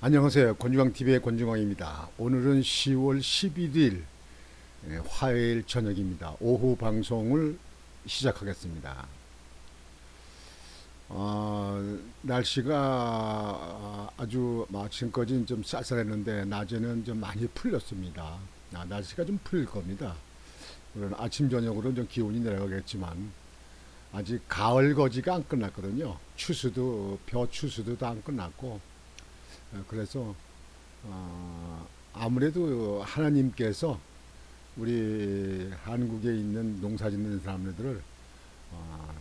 안녕하세요. 권중광TV의 권중광입니다. 오늘은 10월 11일 화요일 저녁입니다. 오후 방송을 시작하겠습니다. 날씨가 아주 지금까지는 좀 쌀쌀했는데 낮에는 좀 많이 풀렸습니다. 날씨가 좀 풀릴 겁니다. 물론 아침 저녁으로는 좀 기온이 내려가겠지만 아직 가을 거지가 안 끝났거든요. 추수도 벼 추수도 다 안 끝났고 그래서 아무래도 하나님께서 우리 한국에 있는 농사 짓는 사람들을 어,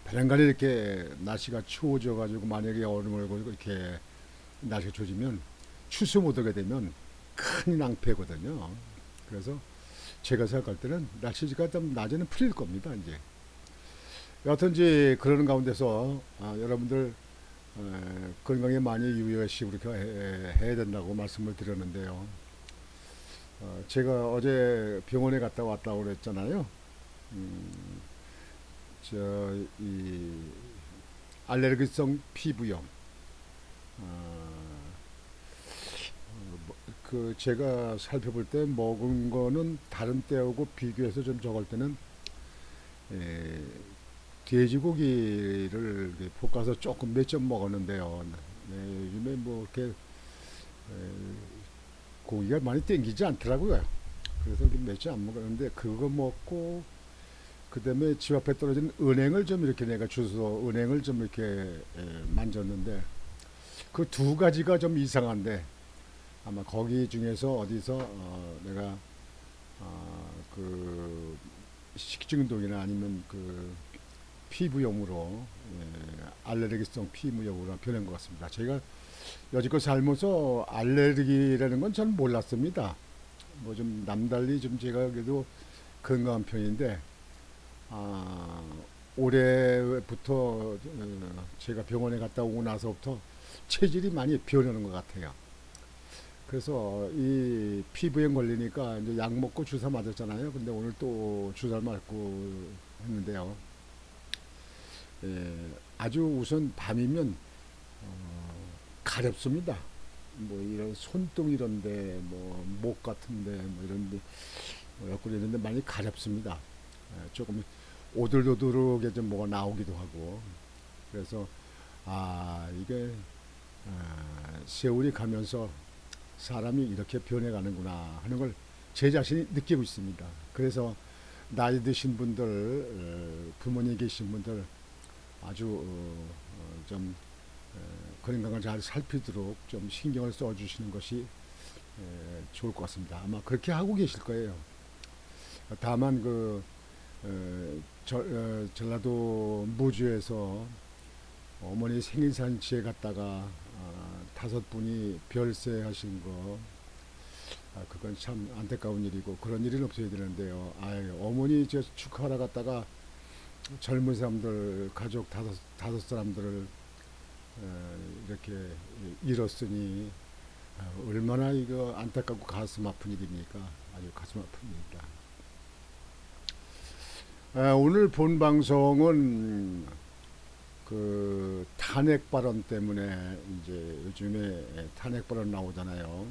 배란간에 이렇게 날씨가 추워져 가지고 만약에 얼음을 걸고 이렇게 날씨가 좋아지면 추수 못하게 되면 큰 낭패거든요. 그래서 제가 생각할 때는 날씨가 좀 낮에는 풀릴 겁니다. 이제 여하튼 이제 그러는 가운데서 여러분들 건강에 많이 유의하시고 그렇게 해야 된다고 말씀을 드렸는데요. 제가 어제 병원에 갔다 왔다고 그랬잖아요. 음, 이 알레르기성 피부염. 어, 그 제가 살펴볼 때 먹은 거는 다른 때하고 비교해서 좀 적을 때는 에, 돼지고기를 볶아서 조금 몇 점 먹었는데요. 요즘에 뭐 이렇게 고기가 많이 땡기지 않더라고요. 그래서 몇 점 안 먹었는데 그거 먹고 그다음에 집 앞에 떨어진 은행을 좀 이렇게 내가 주워서 은행을 좀 이렇게 만졌는데 그 두 가지가 좀 이상한데 아마 거기 중에서 어디서 내가 그 식중독이나 아니면 그 피부염으로 알레르기성 피부염으로 변한 것 같습니다. 제가 여지껏 살면서 알레르기라는 건 전 몰랐습니다. 뭐 좀 남달리 좀 제가 그래도 건강한 편인데 아, 올해부터 제가 병원에 갔다 오고 나서부터 체질이 많이 변하는 것 같아요. 그래서 이 피부염 걸리니까 이제 약 먹고 주사 맞았잖아요. 근데 오늘 또 주사를 맞고 했는데요. 아주 우선 밤이면 가렵습니다. 뭐 이런 손등 이런데 뭐 목 같은데 뭐 이런데 뭐 옆구리 이런데 많이 가렵습니다. 조금 오들오들하게 좀 뭐가 나오기도 하고 그래서 이게 세월이 가면서 사람이 이렇게 변해가는구나 하는 걸 제 자신이 느끼고 있습니다. 그래서 나이 드신 분들 부모님 계신 분들 아주 좀 건강을 잘 살피도록 좀 신경을 써주시는 것이 좋을 것 같습니다. 아마 그렇게 하고 계실 거예요. 다만 그 전라도 무주에서 어머니 생일 잔치에 갔다가 다섯 분이 별세하신 거 그건 참 안타까운 일이고 그런 일은 없어야 되는데요. 어머니 저 축하하러 갔다가 젊은 사람들 가족 다섯 사람들을 이렇게 잃었으니 얼마나 이거 안타깝고 가슴 아픈 일입니까? 아주 가슴 아픈 일이다. 오늘 본 방송은 그 탄핵 발언 때문에 이제 요즘에 탄핵 발언 나오잖아요.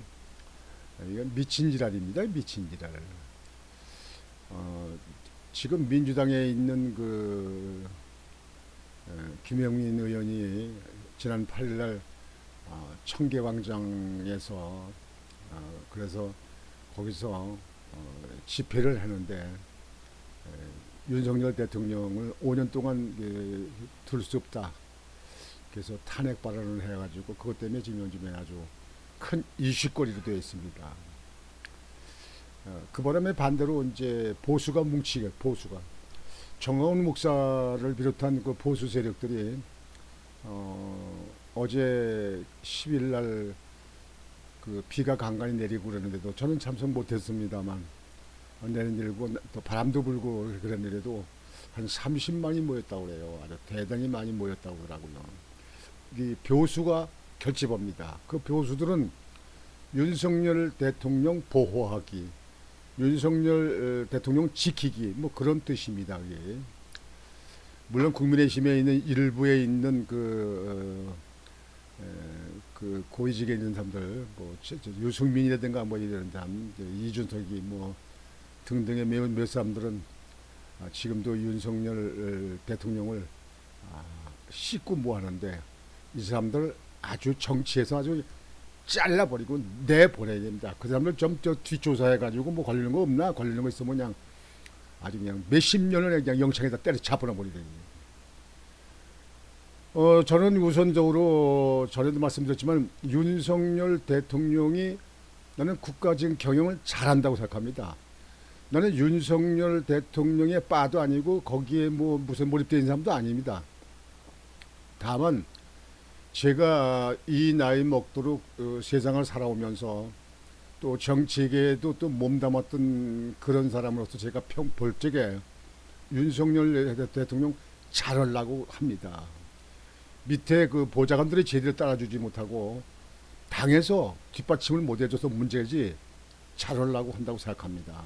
이건 미친 지랄입니다. 미친 지랄. 어, 지금 민주당에 있는 그 김영민 의원이 지난 8일날 청계광장에서 그래서 거기서 집회를 하는데 윤석열 대통령을 5년 동안 둘 수 없다. 그래서 탄핵 발언을 해가지고 그것 때문에 지금 요즘에 아주 큰 이슈거리로 되어 있습니다. 그 바람에 반대로 이제 보수가 뭉치게 보수가 정광훈 목사를 비롯한 그 보수 세력들이 어제 10일 날 그 비가 간간히 내리고 그러는데도 저는 참석 못했습니다만 내리고 또 바람도 불고 그랬는데도 한 30만이 모였다고 그래요. 아주 대단히 많이 모였다고 그러더라고요. 이 교수가 결집합니다. 그 교수들은 윤석열 대통령 보호하기, 윤석열 대통령 지키기 뭐 그런 뜻입니다. 이게. 물론 국민의힘에 있는 일부에 있는 그 그 고위직에 있는 사람들, 뭐 유승민이라든가 뭐 이런 사람, 이준석이 뭐 등등의 몇 사람들은 지금도 윤석열 대통령을 씻고 뭐 하는데, 이 사람들 아주 정치에서 아주 잘라버리고 내보내야 됩니다. 그 사람들 좀 저 뒷조사해가지고 뭐 걸리는 거 없나? 걸리는 거 있으면 그냥 아주 그냥 몇십 년을 그냥 영창에다 때려 잡아버리야 됩니다. 저는 우선적으로 전에도 말씀드렸지만 윤석열 대통령이 나는 국가적 경영을 잘한다고 생각합니다. 나는 윤석열 대통령의 빠도 아니고 거기에 뭐 무슨 몰입되어 있는 사람도 아닙니다. 다만 제가 이 나이 먹도록 세상을 살아오면서 또 정치계에도 또 몸담았던 그런 사람으로서 제가 볼 적에 윤석열 대통령 잘하려고 합니다. 밑에 그 보좌관들이 제대로 따라주지 못하고 당에서 뒷받침을 못 해줘서 문제지, 잘하려고 한다고 생각합니다.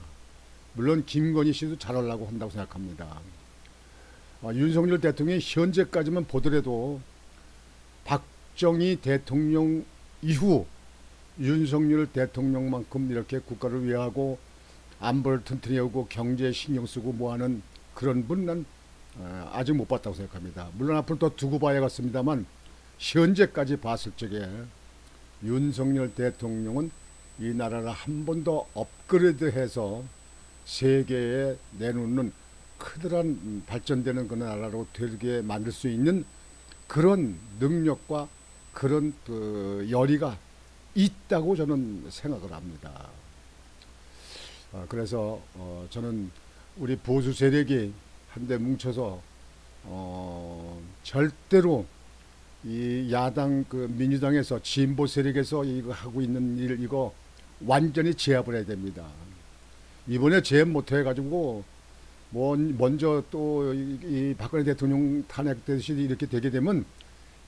물론 김건희 씨도 잘하려고 한다고 생각합니다. 윤석열 대통령이 현재까지만 보더라도 박정희 대통령 이후 윤석열 대통령만큼 이렇게 국가를 위하고 안보를 튼튼히 하고 경제에 신경 쓰고 뭐하는 그런 분은 아직 못 봤다고 생각합니다. 물론 앞으로 더 두고 봐야겠습니다만 현재까지 봤을 적에 윤석열 대통령은 이 나라를 한 번 더 업그레이드해서 세계에 내놓는 크드란 발전되는 그런 나라로 되게 만들 수 있는 그런 능력과 그런 그 열의가 있다고 저는 생각을 합니다. 그래서 저는 우리 보수 세력이 한데 뭉쳐서 절대로 이 야당 그 민주당에서 진보 세력에서 이거 하고 있는 일 이거 완전히 제압을 해야 됩니다. 이번에 제압 못 해가지고 먼저 또 이 박근혜 대통령 탄핵되듯이 이렇게 되게 되면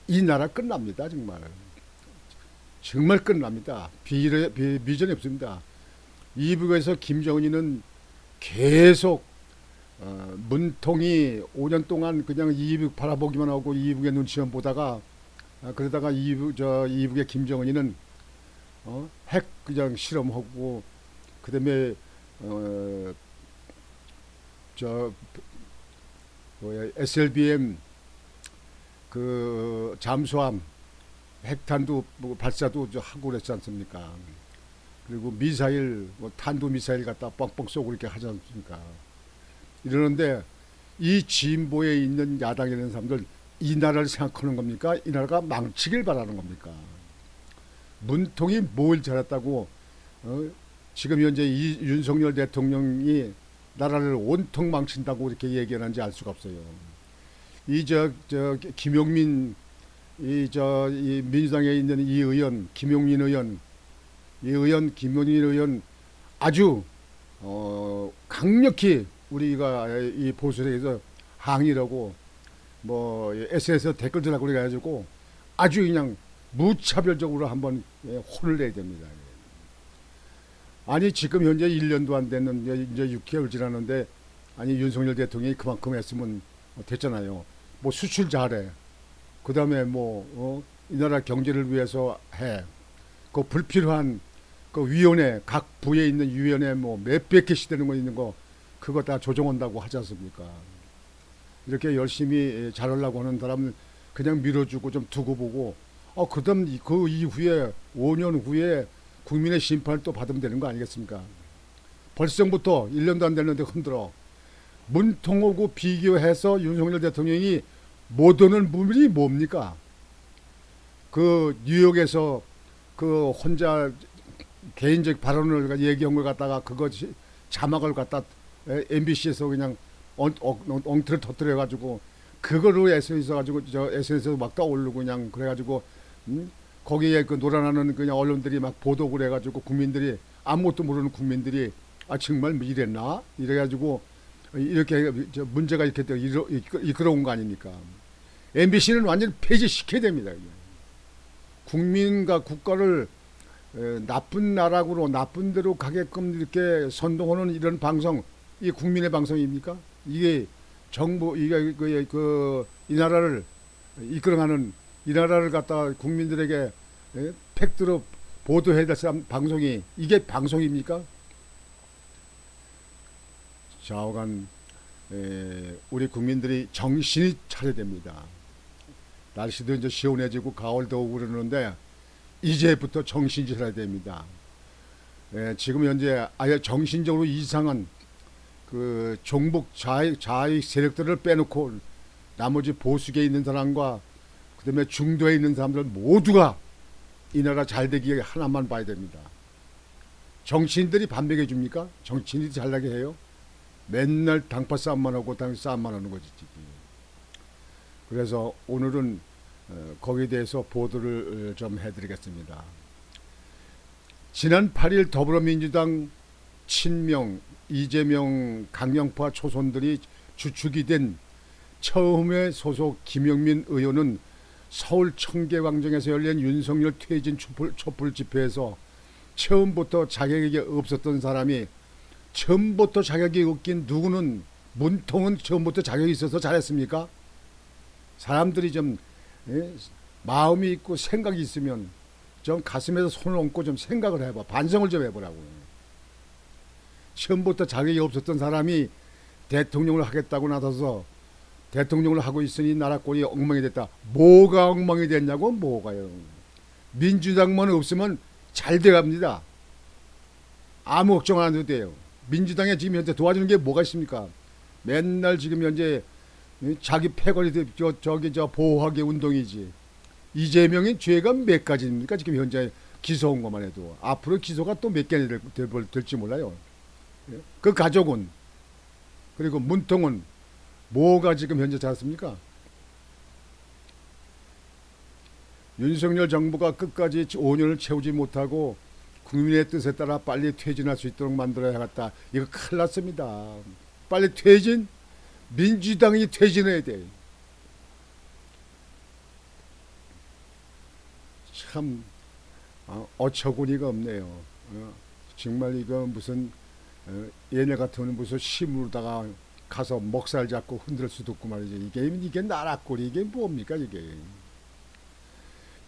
이 나라 끝납니다. 정말 끝납니다. 비전이 없습니다. 이북에서 김정은이는 계속 문통이 5년 동안 그냥 이북 바라보기만 하고 이북의 눈치만 보다가 그러다가 이북의 김정은이는 핵 그냥 실험하고 그다음에 SLBM 그 잠수함 핵탄두 발사도 하고 그랬지 않습니까? 그리고 미사일 탄도 미사일 갖다 뻥뻥 쏘고 이렇게 하지 않습니까? 이러는데 이 진보에 있는 야당에 있는 사람들 이 나라를 생각하는 겁니까? 이 나라가 망치길 바라는 겁니까? 문통이 뭘 잘했다고 지금 현재 이 윤석열 대통령이 나라를 온통 망친다고 이렇게 얘기하는지 알 수가 없어요. 김용민 이 민주당에 있는 이 의원 김용민 의원 아주 강력히 우리가 이 보수에서 항의라고 뭐 SNS에서 댓글들하고 그래가지고 아주 그냥 무차별적으로 한번 혼을 내야 됩니다. 아니 지금 현재 1년도 안 됐는 이제 6개월 지났는데 아니 윤석열 대통령이 그만큼 했으면 됐잖아요. 뭐 수출 잘해. 그 다음에 이 나라 경제를 위해서 해. 그 불필요한 그 위원회 각 부에 있는 위원회 뭐 몇백 개씩 되는 거 있는 거 그거 다 조정한다고 하지 않습니까? 이렇게 열심히 잘하려고 하는 사람은 그냥 밀어주고 좀 두고 보고 그다음 그 이후에 5년 후에 국민의 심판을 또 받으면 되는 거 아니겠습니까? 벌써부터 1년도 안 됐는데 흔들어. 문통하고 비교해서 윤석열 대통령이 못 오는 부분이 뭡니까? 그 뉴욕에서 그 혼자 개인적 발언을 얘기한 걸 갖다가 그거 자막을 갖다 MBC에서 그냥 엉터리 터뜨려가지고 그거로 SNS에서 가지고 SNS에서 막 떠오르고 그냥 그래가지고 거기에 그 놀아나는 그냥 언론들이 막 보도 그래가지고 국민들이 아무것도 모르는 국민들이 정말 이랬나 이래가지고 이렇게 문제가 이렇게 이끌어온 거 아닙니까? MBC는 완전히 폐지시켜야 됩니다. 국민과 국가를 나쁜 나라로 나쁜 데로 가게끔 이렇게 선동하는 이런 방송, 이 국민의 방송입니까? 이게 정부 이게 이 나라를 이끌어가는 이 나라를 갖다 국민들에게 팩트로 보도해야 될 사람 방송이 이게 방송입니까? 좌우간 우리 국민들이 정신이 차려야 됩니다. 날씨도 이제 시원해지고 가을도 오고 그러는데 이제부터 정신 차려야 됩니다. 지금 현재 아예 정신적으로 이상한 그 종북 좌익 세력들을 빼놓고 나머지 보수계에 있는 사람과 그다음에 중도에 있는 사람들 모두가 이 나라 잘 되기에 하나만 봐야 됩니다. 정치인들이 반백해 줍니까? 정치인이 잘나게 해요? 맨날 당파 싸움만 하고 당 싸움만 하는 거지. 그래서 오늘은 거기에 대해서 보도를 좀 해드리겠습니다. 지난 8일 더불어민주당 친명, 이재명, 강경파 초선들이 주축이 된 처음에 소속 김영민 의원은 서울 청계광장에서 열린 윤석열 퇴진 촛불 집회에서 처음부터 자격이 없었던 사람이 처음부터 자격이 없긴 누구는 문통은 처음부터 자격이 있어서 잘했습니까? 사람들이 좀 마음이 있고 생각이 있으면 좀 가슴에서 손을 얹고 좀 생각을 해봐. 반성을 좀 해보라고. 처음부터 자격이 없었던 사람이 대통령을 하겠다고 나서서 대통령을 하고 있으니 나라 꼴이 엉망이 됐다. 뭐가 엉망이 됐냐고? 뭐가요? 민주당만 없으면 잘 돼갑니다. 아무 걱정 안 해도 돼요. 민주당에 지금 현재 도와주는 게 뭐가 있습니까? 맨날 지금 현재 자기 패거리 보호하기 운동이지. 이재명의 죄가 몇 가지입니까? 지금 현재 기소한 것만 해도 앞으로 기소가 또 몇 개나 될지 몰라요. 그 가족은 그리고 문통은 뭐가 지금 현재 잘했습니까? 윤석열 정부가 끝까지 5년을 채우지 못하고 국민의 뜻에 따라 빨리 퇴진할 수 있도록 만들어야겠다. 이거 큰일 났습니다. 빨리 퇴진? 민주당이 퇴진해야 돼. 참 어처구니가 없네요. 정말 이거 무슨 얘네 같으면 무슨 심으로다가 가서 먹살 잡고 흔들 수도 없고 말이지. 이게 나라 꼴이 이게 뭡니까 이게.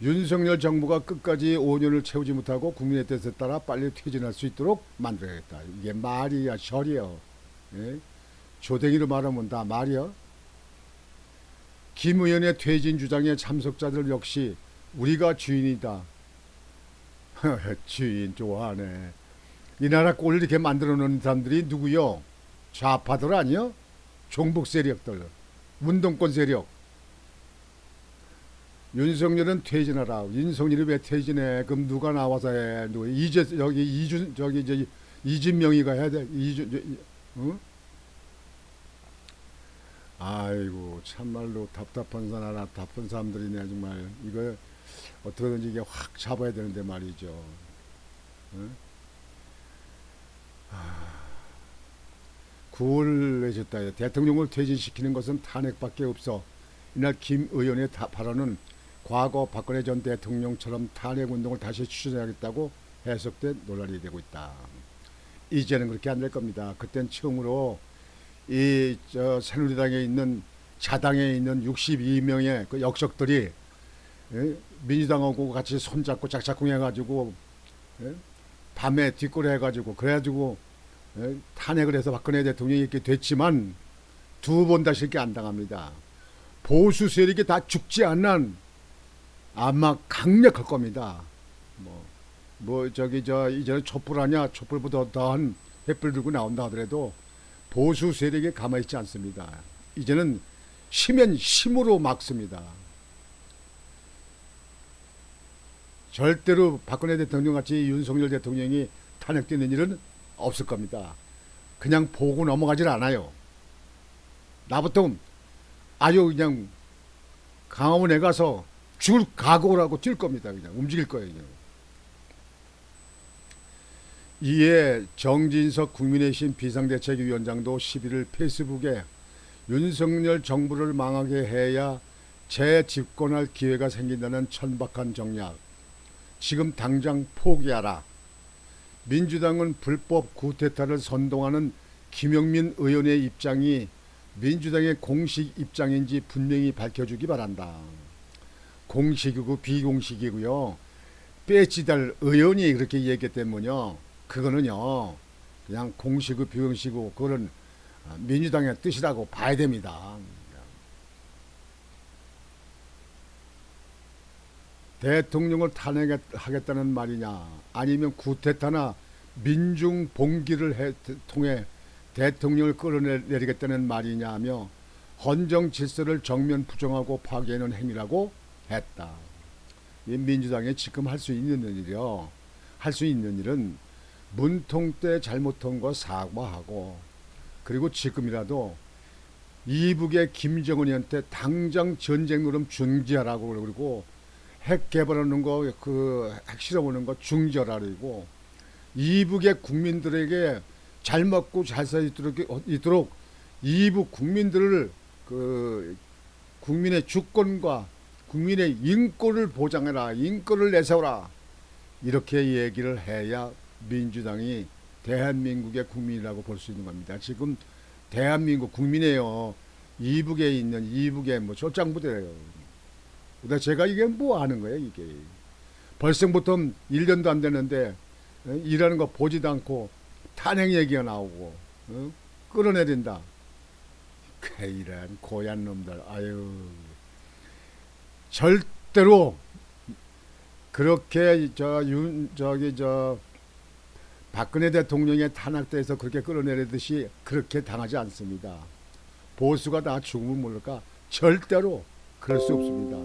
윤석열 정부가 끝까지 5년을 채우지 못하고 국민의 뜻에 따라 빨리 퇴진할 수 있도록 만들어야겠다. 이게 말이야 절이야. 예? 조댕이로 말하면 다 말이야. 김 의원의 퇴진 주장의 참석자들 역시 우리가 주인이다. 주인 좋아하네. 이 나라 꼴을 이렇게 만들어 놓은 사람들이 누구요? 좌파들 아니요? 종북 세력들, 운동권 세력. 윤석열은 퇴진하라. 윤석열이 왜 퇴진해? 그럼 누가 나와서 해? 누가 이진명이가 해야 돼? 응? 아이고 참말로 답답한 사람, 답답한 사람들이네 정말. 이거 어떻게든지 이게 확 잡아야 되는데 말이죠. 응? 9월 내셨다. 대통령을 퇴진시키는 것은 탄핵밖에 없어. 이날 김 의원의 발언은 과거 박근혜 전 대통령처럼 탄핵운동을 다시 추진하겠다고 해석돼 논란이 되고 있다. 이제는 그렇게 안 될 겁니다. 그땐 처음으로 이 새누리당에 있는 자당에 있는 62명의 그 역적들이 민주당하고 같이 손잡고 짝짝꿍 해가지고 밤에 뒷거래 해가지고 그래가지고 탄핵을 해서 박근혜 대통령이 이렇게 됐지만 두 번 다시 이렇게 안 당합니다. 보수 세력이 다 죽지 않는 아마 강력할 겁니다. 이제는 촛불 아니야. 촛불보다 더한 횃불 들고 나온다 하더라도 보수 세력이 가만히 있지 않습니다. 이제는 힘은 힘으로 막습니다. 절대로 박근혜 대통령 같이 윤석열 대통령이 탄핵되는 일은 없을 겁니다. 그냥 보고 넘어가질 않아요. 나부터 아주 그냥 강화문에 가서 죽을 각오를 하고 뛸 겁니다. 그냥 움직일 거예요. 그냥. 이에 정진석 국민의힘 비상대책위원장도 11일 페이스북에 윤석열 정부를 망하게 해야 재집권할 기회가 생긴다는 천박한 정략. 지금 당장 포기하라. 민주당은 불법 쿠데타를 선동하는 김영민 의원의 입장이 민주당의 공식 입장인지 분명히 밝혀주기 바란다. 공식이고 비공식이고요. 배지달 의원이 그렇게 얘기했기 때문에요. 그거는요 그냥 공식의 비공식이고 그거는 민주당의 뜻이라고 봐야 됩니다. 대통령을 탄핵하겠다는 말이냐 아니면 쿠데타나 민중 봉기를 통해 대통령을 끌어내리겠다는 말이냐며 헌정 질서를 정면 부정하고 파괴하는 행위라고 했다. 이 민주당이 지금 할 수 있는 일이요. 할 수 있는 일은 문통 때 잘못한 거 사과하고 그리고 지금이라도 이북의 김정은이한테 당장 전쟁 노름 중지하라고 그러고 핵 개발하는 거 핵 실험하는 거 중지하라고 이북의 국민들에게 잘 먹고 잘 살 있도록 이북 국민들을 국민의 주권과 국민의 인권을 보장해라, 인권을 내세워라 이렇게 얘기를 해야 민주당이 대한민국의 국민이라고 볼 수 있는 겁니다. 지금 대한민국 국민이에요. 이북에 있는 이북의 뭐 절장부대예요. 근데 제가 이게 뭐 하는 거예요 이게. 벌써부터 1년도 안 되는데 일하는 거 보지도 않고 탄핵 얘기가 나오고 끌어내린다. 이런 고얀 놈들. 아유 절대로 그렇게 박근혜 대통령의 탄핵돼서 그렇게 끌어내리듯이 그렇게 당하지 않습니다. 보수가 다 죽으면 모를까 절대로 그럴 수 없습니다.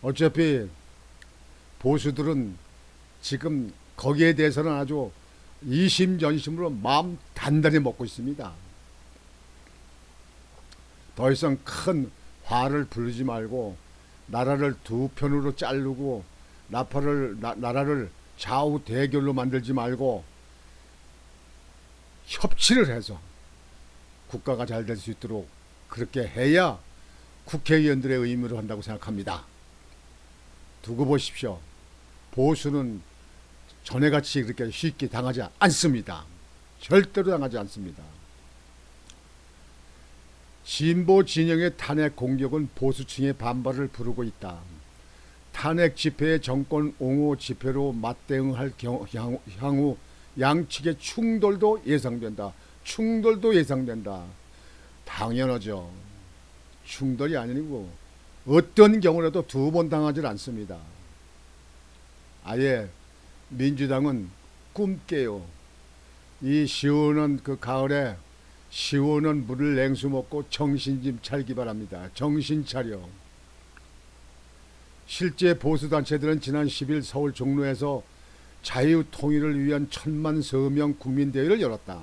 어차피 보수들은 지금 거기에 대해서는 아주 이심전심으로 마음 단단히 먹고 있습니다. 더 이상 큰 화를 부르지 말고 나라를 두 편으로 자르고 나라를 좌우 대결로 만들지 말고 협치를 해서 국가가 잘 될 수 있도록 그렇게 해야 국회의원들의 의무를 한다고 생각합니다. 두고 보십시오. 보수는 전에같이 그렇게 쉽게 당하지 않습니다. 절대로 당하지 않습니다. 진보 진영의 탄핵 공격은 보수층의 반발을 부르고 있다. 탄핵 집회의 정권 옹호 집회로 맞대응할 향후 양측의 충돌도 예상된다. 충돌도 예상된다. 당연하죠. 충돌이 아니고 어떤 경우라도 두 번 당하지 않습니다. 아예 민주당은 꿈 깨요. 이 시원한 그 가을에 시원한 물을 냉수 먹고 정신 좀 차리기 바랍니다. 정신 차려. 실제 보수단체들은 지난 10일 서울 종로에서 자유통일을 위한 1000만 서명 국민대회를 열었다.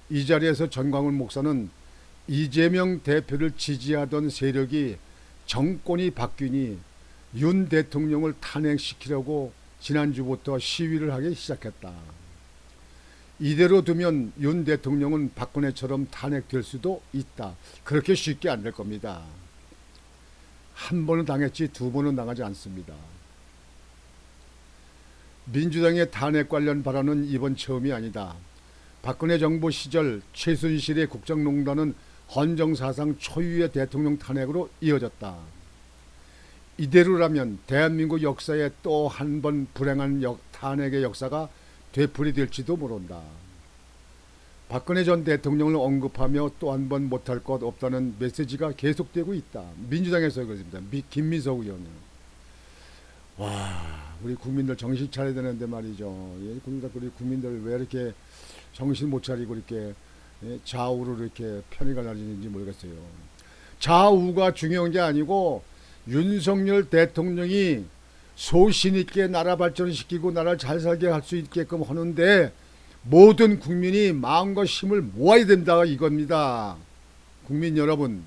이 자리에서 전광훈 목사는 이재명 대표를 지지하던 세력이 정권이 바뀌니 윤 대통령을 탄핵시키려고 지난주부터 시위를 하기 시작했다. 이대로 두면 윤 대통령은 박근혜처럼 탄핵될 수도 있다. 그렇게 쉽게 안 될 겁니다. 한 번은 당했지 두 번은 당하지 않습니다. 민주당의 탄핵 관련 발언은 이번 처음이 아니다. 박근혜 정부 시절 최순실의 국정농단은 헌정사상 초유의 대통령 탄핵으로 이어졌다. 이대로라면 대한민국 역사에 또 한 번 불행한 탄핵의 역사가 되풀이될지도 모른다. 박근혜 전 대통령을 언급하며 또 한 번 못할 것 없다는 메시지가 계속되고 있다. 민주당에서 그렇습니다. 김민석 의원은. 와, 우리 국민들 정신 차려야 되는데 말이죠. 우리 국민들 왜 이렇게 정신 못 차리고 이렇게 좌우로 이렇게 편의가 나뉘는지 모르겠어요. 좌우가 중요한 게 아니고 윤석열 대통령이 소신 있게 나라 발전시키고 나라를 잘 살게 할 수 있게끔 하는데 모든 국민이 마음과 힘을 모아야 된다 이겁니다. 국민 여러분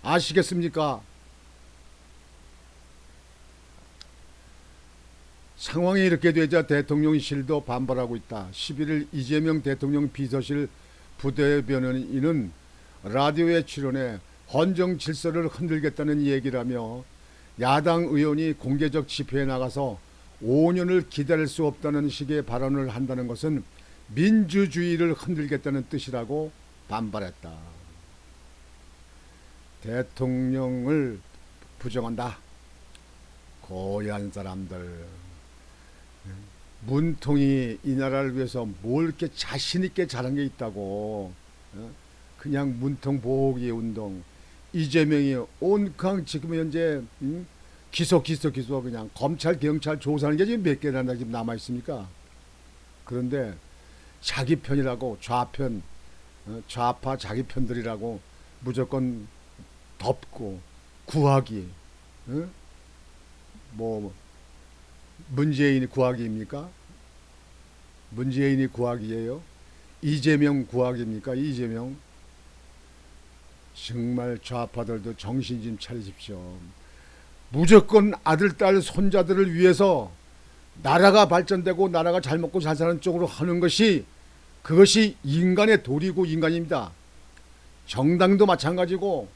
아시겠습니까? 상황이 이렇게 되자 대통령실도 반발하고 있다. 11일 이재명 대통령 비서실 부대변인은 라디오에 출연해 헌정 질서를 흔들겠다는 얘기를 하며 야당 의원이 공개적 집회에 나가서 5년을 기다릴 수 없다는 식의 발언을 한다는 것은 민주주의를 흔들겠다는 뜻이라고 반발했다. 대통령을 부정한다. 고얀 사람들, 문통이 이 나라를 위해서 뭘 이렇게 자신 있게 잘한 게 있다고. 그냥 문통 보호기 운동, 이재명이 온강 지금 현재 기소 그냥 검찰 경찰 조사하는 게 지금 몇 개나 지금 남아 있습니까? 그런데 자기 편이라고 좌편 좌파 자기 편들이라고 무조건 덮고 구하기. 뭐 문재인이 구하기입니까? 문재인이 구하기예요? 이재명 구하기입니까? 이재명. 정말 좌파들도 정신 좀 차리십시오. 무조건 아들, 딸, 손자들을 위해서 나라가 발전되고 나라가 잘 먹고 잘 사는 쪽으로 하는 것이, 그것이 인간의 도리고 인간입니다. 정당도 마찬가지고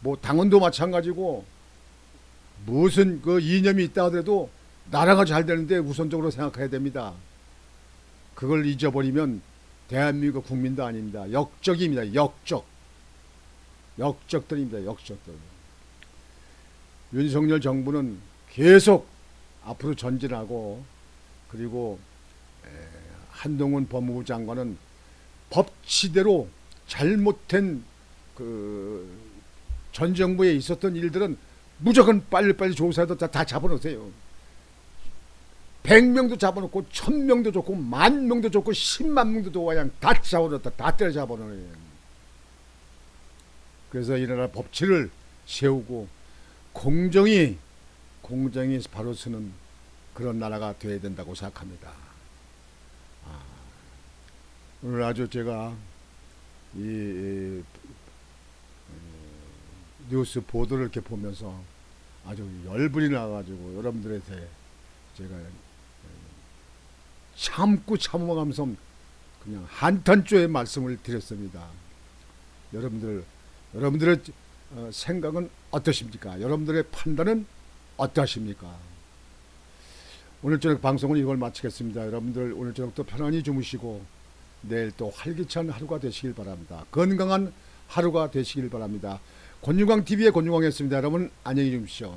뭐 당원도 마찬가지고 무슨 그 이념이 있다 하더라도 나라가 잘 되는데 우선적으로 생각해야 됩니다. 그걸 잊어버리면 대한민국 국민도 아닙니다. 역적입니다. 역적들입니다. 역적들. 윤석열 정부는 계속 앞으로 전진하고, 그리고 한동훈 법무부 장관은 법치대로 잘못된 전 정부에 있었던 일들은 무조건 빨리빨리 조사해서 다 잡아놓으세요. 100명도 잡아놓고 1000명도 좋고 10,000명도 좋고 100,000명도 좋고 그냥 다 잡아놓았다. 다 때려잡아놓어요. 그래서 이 나라 법치를 세우고 공정이 바로 서는 그런 나라가 되어야 된다고 생각합니다. 오늘 아주 제가 이 뉴스 보도를 이렇게 보면서 아주 열불이 나가지고 여러분들한테 제가 참아가면서 그냥 한탄조의 말씀을 드렸습니다. 여러분들의 생각은 어떠십니까? 여러분들의 판단은 어떠십니까? 오늘 저녁 방송은 이걸 마치겠습니다. 여러분들 오늘 저녁도 편안히 주무시고 내일 또 활기찬 하루가 되시길 바랍니다. 건강한 하루가 되시길 바랍니다. 권윤광TV의 권윤광이었습니다. 여러분 안녕히 주무십시오.